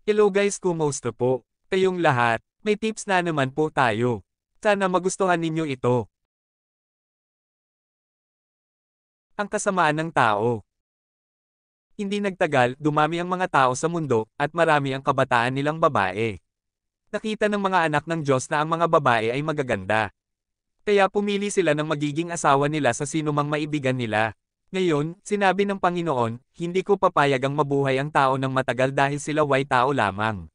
Hello guys, kumusta po? Kayong lahat, may tips na naman po tayo. Sana magustuhan ninyo ito. Ang kasamaan ng tao. Hindi nagtagal, dumami ang mga tao sa mundo, at marami ang kabataan nilang babae. Nakita ng mga anak ng Diyos na ang mga babae ay magaganda. Kaya pumili sila ng magiging asawa nila sa sinumang maibigan nila. Ngayon, sinabi ng Panginoon, hindi ko papayag ang mabuhay ang tao ng matagal dahil sila ay tao lamang.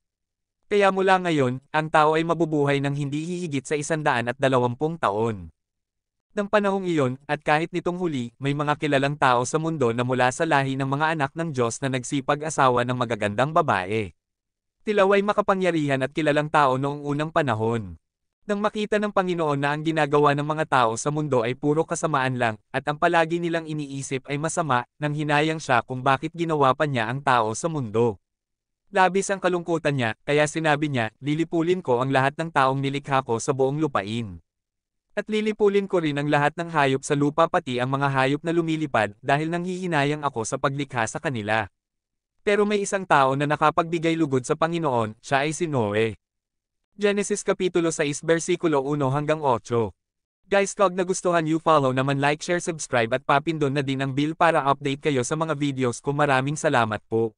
Kaya mula ngayon, ang tao ay mabubuhay ng hindi hihigit sa 120 taon. Ng panahong iyon, at kahit nitong huli, may mga kilalang tao sa mundo na mula sa lahi ng mga anak ng Diyos na nagsipag-asawa ng magagandang babae. Sila ay makapangyarihan at kilalang tao noong unang panahon. Nang makita ng Panginoon na ang ginagawa ng mga tao sa mundo ay puro kasamaan lang, at ang palagi nilang iniisip ay masama, nang hinayang siya kung bakit ginawa pa niya ang tao sa mundo. Labis ang kalungkutan niya, kaya sinabi niya, lilipulin ko ang lahat ng taong nilikha ko sa buong lupain. At lilipulin ko rin ang lahat ng hayop sa lupa pati ang mga hayop na lumilipad dahil nanghihinayang ako sa paglikha sa kanila. Pero may isang tao na nakapagbigay lugod sa Panginoon, siya ay si Noe. Genesis Kapitulo 6 versikulo 1 hanggang 8. Guys, kung nagustuhan you follow naman like share subscribe at papindon na din ang bell para update kayo sa mga videos ko. Maraming salamat po.